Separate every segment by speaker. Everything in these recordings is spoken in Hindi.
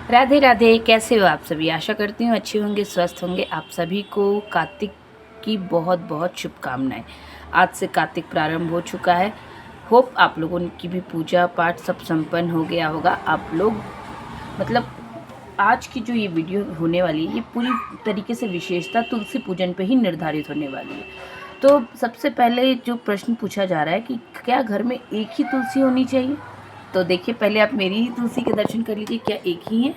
Speaker 1: राधे राधे। कैसे हो आप सभी? आशा करती हूँ अच्छे होंगे, स्वस्थ होंगे। आप सभी को कार्तिक की बहुत बहुत शुभकामनाएं। आज से कार्तिक प्रारंभ हो चुका है। होप आप लोगों की भी पूजा पाठ सब संपन्न हो गया होगा। आप लोग मतलब आज की जो ये वीडियो होने वाली है, ये पूरी तरीके से विशेषता तुलसी पूजन पे ही निर्धारित होने वाली है। तो सबसे पहले जो प्रश्न पूछा जा रहा है कि क्या घर में एक ही तुलसी होनी चाहिए? तो देखिए, पहले आप मेरी ही तुलसी के दर्शन कर लीजिए। क्या एक ही है?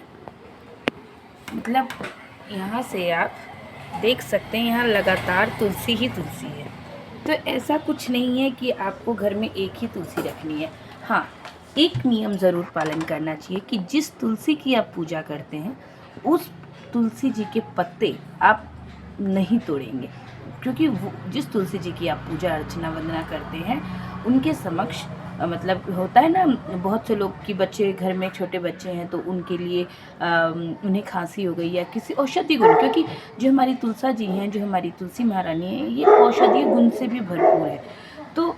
Speaker 1: मतलब यहाँ से आप देख सकते हैं, यहाँ लगातार तुलसी ही तुलसी है। तो ऐसा कुछ नहीं है कि आपको घर में एक ही तुलसी रखनी है। हाँ, एक नियम ज़रूर पालन करना चाहिए कि जिस तुलसी की आप पूजा करते हैं, उस तुलसी जी के पत्ते आप नहीं तोड़ेंगे, क्योंकि वो जिस तुलसी जी की आप पूजा अर्चना वंदना करते हैं, उनके समक्ष मतलब होता है ना, बहुत से लोग की बच्चे घर में छोटे बच्चे हैं तो उनके लिए उन्हें खांसी हो गई या किसी औषधि गुण, क्योंकि जो हमारी तुलसा जी हैं, जो हमारी तुलसी महारानी है, ये औषधीय गुण से भी भरपूर है। तो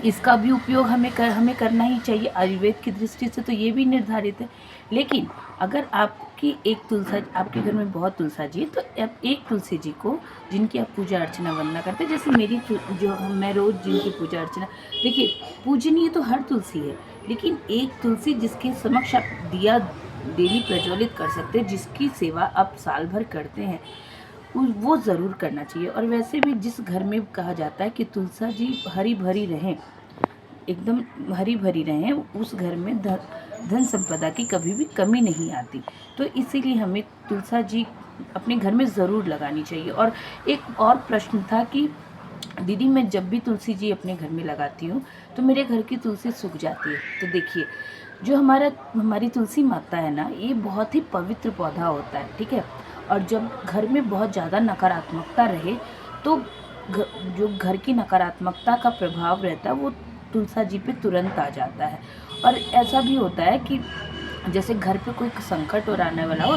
Speaker 1: इसका भी उपयोग हमें करना ही चाहिए। आयुर्वेद की दृष्टि से तो ये भी निर्धारित है। लेकिन अगर आपकी एक तुलसा, आपके घर में बहुत तुलसा जी है, तो आप एक तुलसी जी को, जिनकी आप पूजा अर्चना वंदना करते हैं, जैसे मेरी जो मैं रोज़ जिनकी पूजा अर्चना, देखिए पूजनीय तो हर तुलसी है, लेकिन एक तुलसी जिसके समक्ष आप दिया डेली प्रज्वलित कर सकते हैं, जिसकी सेवा आप साल भर करते हैं, वो ज़रूर करना चाहिए। और वैसे भी जिस घर में कहा जाता है कि तुलसा जी हरी भरी रहें, एकदम हरी भरी रहें, उस घर में धन संपदा की कभी भी कमी नहीं आती। तो इसीलिए हमें तुलसा जी अपने घर में ज़रूर लगानी चाहिए। और एक और प्रश्न था कि दीदी, मैं जब भी तुलसी जी अपने घर में लगाती हूँ तो मेरे घर की तुलसी सूख जाती है। तो देखिए, जो हमारी तुलसी माता है ना, ये बहुत ही पवित्र पौधा होता है, ठीक है। और जब घर में बहुत ज़्यादा नकारात्मकता रहे, तो जो घर की नकारात्मकता का प्रभाव रहता है, वो तुलसा जी पे तुरंत आ जाता है। और ऐसा भी होता है कि जैसे घर पे कोई संकट और आने वाला हो,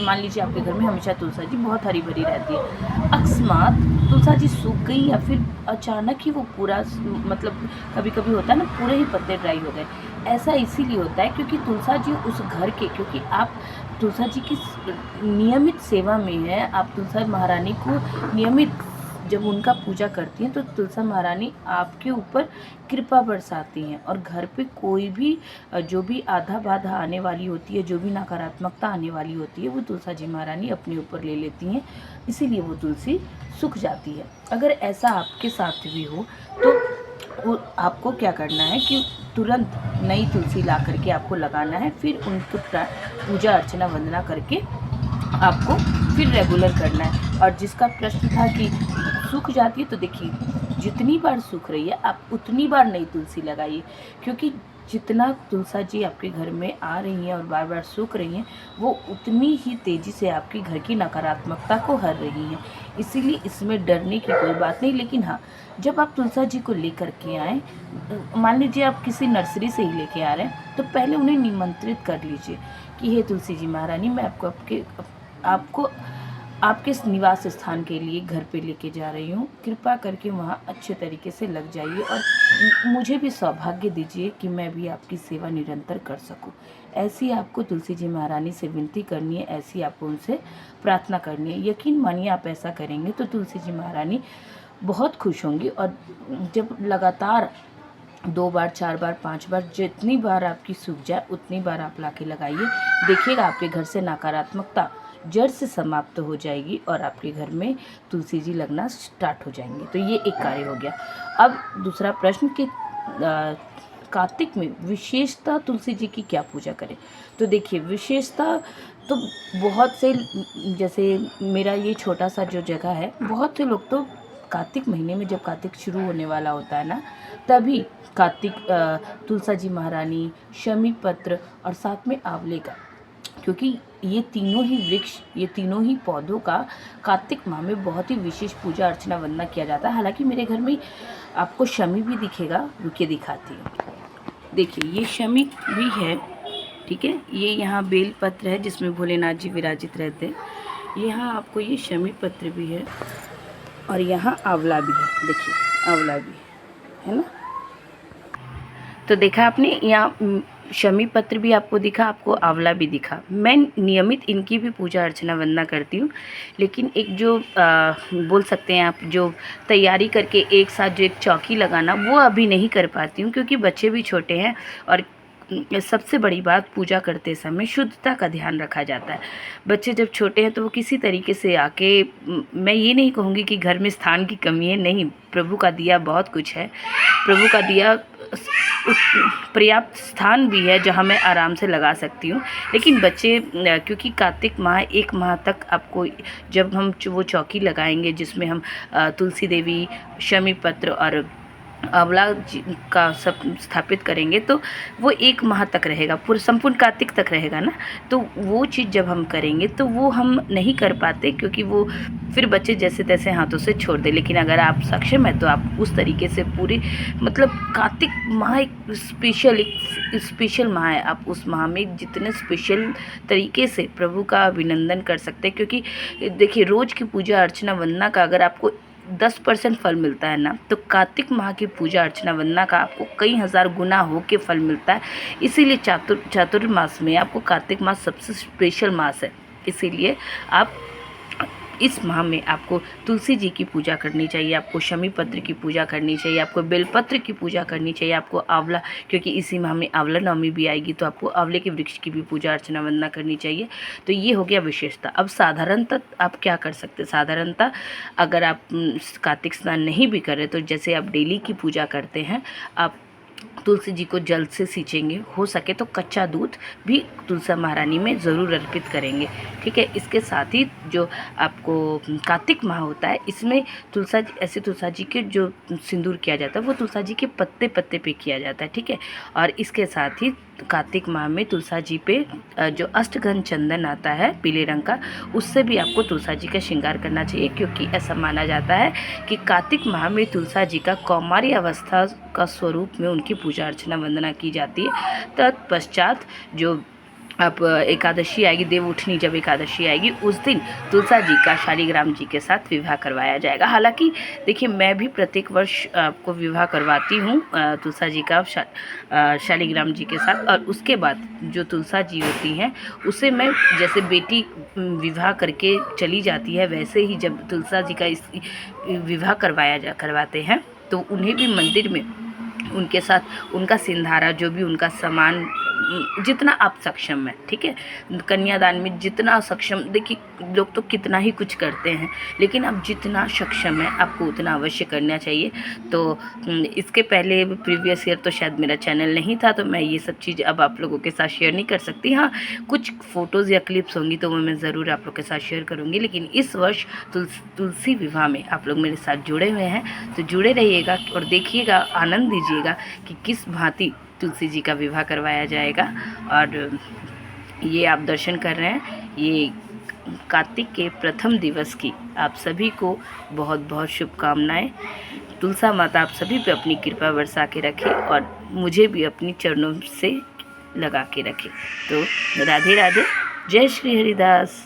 Speaker 1: मान लीजिए आपके घर में हमेशा तुलसा जी बहुत हरी भरी रहती है, अकस्मात तुलसा जी सूख गई या फिर अचानक ही वो पूरा, मतलब कभी कभी होता है ना, पूरे ही पत्ते ड्राई हो गए। ऐसा इसीलिए होता है क्योंकि तुलसा जी उस घर के, क्योंकि आप तुलसा जी की नियमित सेवा में है, आप तुलसा महारानी को नियमित जब उनका पूजा करती हैं, तो तुलसा महारानी आपके ऊपर कृपा बरसाती हैं। और घर पे कोई भी जो भी आधा बाधा आने वाली होती है, जो भी नकारात्मकता आने वाली होती है, वो तुलसा जी महारानी अपने ऊपर ले लेती हैं। इसीलिए वो तुलसी सूख जाती है। अगर ऐसा आपके साथ भी हो, तो वो आपको क्या करना है कि तुरंत नई तुलसी ला करके आपको लगाना है, फिर उनको पूजा अर्चना वंदना करके आपको फिर रेगुलर करना है। और जिसका प्रश्न था कि सूख जाती है, तो देखिए, जितनी बार सूख रही है आप उतनी बार नई तुलसी लगाइए, क्योंकि जितना तुलसा जी आपके घर में आ रही हैं और बार बार सूख रही हैं, वो उतनी ही तेज़ी से आपके घर की नकारात्मकता को हर रही हैं। इसीलिए इसमें डरने की कोई बात नहीं। लेकिन हाँ, जब आप तुलसा जी को लेकर के आएँ, मान लीजिए आप किसी नर्सरी से ही लेके आ रहे हैं, तो पहले उन्हें निमंत्रित कर लीजिए कि हे तुलसी जी महारानी, मैं आपको आपके निवास स्थान के लिए घर पे लेके जा रही हूँ, कृपा करके वहाँ अच्छे तरीके से लग जाइए और मुझे भी सौभाग्य दीजिए कि मैं भी आपकी सेवा निरंतर कर सकूँ। ऐसी आपको तुलसी जी महारानी से विनती करनी है, ऐसी आपको उनसे प्रार्थना करनी है। यकीन मानिए, आप ऐसा करेंगे तो तुलसी जी महारानी बहुत खुश होंगी। और जब लगातार 2 बार, 4 बार, 5 बार, जितनी बार आपकी सूख जाए उतनी बार आप लाके लगाइए। देखिएगा आपके घर से नकारात्मकता जड़ से समाप्त हो जाएगी और आपके घर में तुलसी जी लगना स्टार्ट हो जाएंगे। तो ये एक कार्य हो गया। अब दूसरा प्रश्न कि कार्तिक में विशेषता तुलसी जी की क्या पूजा करें? तो देखिए, विशेषता तो बहुत से, जैसे मेरा ये छोटा सा जो जगह है, बहुत से लोग तो कार्तिक महीने में, जब कार्तिक शुरू होने वाला होता है ना, तभी कार्तिक तुलसा जी महारानी, शमी पत्र और साथ में आंवले का, क्योंकि ये तीनों ही वृक्ष, ये तीनों ही पौधों का कार्तिक माह में बहुत ही विशेष पूजा अर्चना वंदना किया जाता है। हालांकि मेरे घर में आपको शमी भी दिखेगा, रुकिए दिखाती हूँ। देखिए, ये शमी भी है, ठीक है। ये यहाँ बेल पत्र है जिसमें भोलेनाथ जी विराजित रहते हैं। यहाँ आपको ये शमी पत्र भी है और यहाँ आंवला भी है। देखिए, आंवला भी है ना। तो देखा आपने, यहाँ शमी पत्र भी आपको दिखा, आपको आंवला भी दिखा। मैं नियमित इनकी भी पूजा अर्चना वंदना करती हूँ, लेकिन एक जो बोल सकते हैं आप जो तैयारी करके एक साथ जो एक चौकी लगाना, वो अभी नहीं कर पाती हूँ क्योंकि बच्चे भी छोटे हैं। और सबसे बड़ी बात, पूजा करते समय शुद्धता का ध्यान रखा जाता है। बच्चे जब छोटे हैं तो वो किसी तरीके से आके, मैं ये नहीं कहूँगी कि घर में स्थान की कमी है, नहीं, प्रभु का दिया बहुत कुछ है, प्रभु का दिया पर्याप्त स्थान भी है जहाँ मैं आराम से लगा सकती हूँ। लेकिन बच्चे, क्योंकि कार्तिक माह 1 माह तक आपको, जब हम वो चौकी लगाएंगे जिसमें हम तुलसी देवी, शमी पत्र और आंवला का सब स्थापित करेंगे, तो वो 1 माह तक रहेगा, पूरा संपूर्ण कार्तिक तक रहेगा ना। तो वो चीज़ जब हम करेंगे तो वो हम नहीं कर पाते, क्योंकि वो फिर बच्चे जैसे तैसे हाथों से छोड़ दे। लेकिन अगर आप सक्षम है तो आप उस तरीके से पूरी, मतलब कार्तिक माह एक स्पेशल माह है। आप उस माह में जितने स्पेशल तरीके से प्रभु का अभिनंदन कर सकते हैं, क्योंकि देखिए, रोज़ की पूजा अर्चना वंदना का अगर आपको 10% फल मिलता है ना, तो कार्तिक माह की पूजा अर्चना वंदना का आपको कई हज़ार गुना हो के फल मिलता है। इसीलिए चातुर्मास में आपको कार्तिक मास सबसे स्पेशल मास है। इसीलिए आप इस माह में आपको तुलसी जी की पूजा करनी चाहिए, आपको शमी पत्र की पूजा करनी चाहिए, आपको बेलपत्र की पूजा करनी चाहिए, आपको आंवला, क्योंकि इसी माह में आंवला नवमी भी आएगी, तो आपको आंवले के वृक्ष की भी पूजा अर्चना वंदना करनी चाहिए। तो ये हो गया विशेषता। अब साधारणतः आप क्या कर सकते हैं? साधारणतः अगर आप कार्तिक स्नान नहीं भी करें तो जैसे आप डेली की पूजा करते हैं, आप तुलसी जी को जल से सींचेंगे, हो सके तो कच्चा दूध भी तुलसी महारानी में ज़रूर अर्पित करेंगे, ठीक है। इसके साथ ही जो आपको कार्तिक माह होता है, इसमें तुलसा जी के जो सिंदूर किया जाता है वो तुलसा जी के पत्ते पत्ते पे किया जाता है, ठीक है। और इसके साथ ही कार्तिक माह में तुलसा जी पे जो अष्टगंध चंदन आता है पीले रंग का, उससे भी आपको तुलसा जी का श्रृंगार करना चाहिए, क्योंकि ऐसा माना जाता है कि कार्तिक माह में तुलसा जी का कौमार्य अवस्था का स्वरूप में उनकी पूजा अर्चना वंदना की जाती है। तत्पश्चात जो अब एकादशी आएगी, देव उठनी जब एकादशी आएगी, उस दिन तुलसा जी का शालिग्राम जी के साथ विवाह करवाया जाएगा। हालांकि देखिए, मैं भी प्रत्येक वर्ष आपको विवाह करवाती हूँ तुलसा जी का शालिग्राम जी के साथ। और उसके बाद जो तुलसा जी होती हैं, उसे मैं, जैसे बेटी विवाह करके चली जाती है, वैसे ही जब तुलसा जी का इस विवाह करवाते हैं, तो उन्हें भी मंदिर में उनके साथ उनका सिंधारा, जो भी उनका सामान, जितना आप सक्षम है, ठीक है, कन्यादान में जितना सक्षम, देखिए लोग तो कितना ही कुछ करते हैं, लेकिन आप जितना सक्षम है आपको उतना अवश्य करना चाहिए। तो इसके पहले प्रीवियस ईयर तो शायद मेरा चैनल नहीं था, तो मैं ये सब चीज़ अब आप लोगों के साथ शेयर नहीं कर सकती। हाँ, कुछ फ़ोटोज़ या क्लिप्स होंगी तो वो मैं ज़रूर आप लोग के साथ शेयर करूँगी। लेकिन इस वर्ष तुलसी विवाह में आप लोग मेरे साथ जुड़े हुए हैं, तो जुड़े रहिएगा और देखिएगा, आनंद लीजिएगा कि किस भांति तुलसी जी का विवाह करवाया जाएगा। और ये आप दर्शन कर रहे हैं, ये कार्तिक के प्रथम दिवस की आप सभी को बहुत बहुत शुभकामनाएं। तुलसा माता आप सभी पे अपनी कृपा बरसा के रखे और मुझे भी अपनी चरणों से लगा के रखे। तो राधे राधे, जय श्री हरिदास।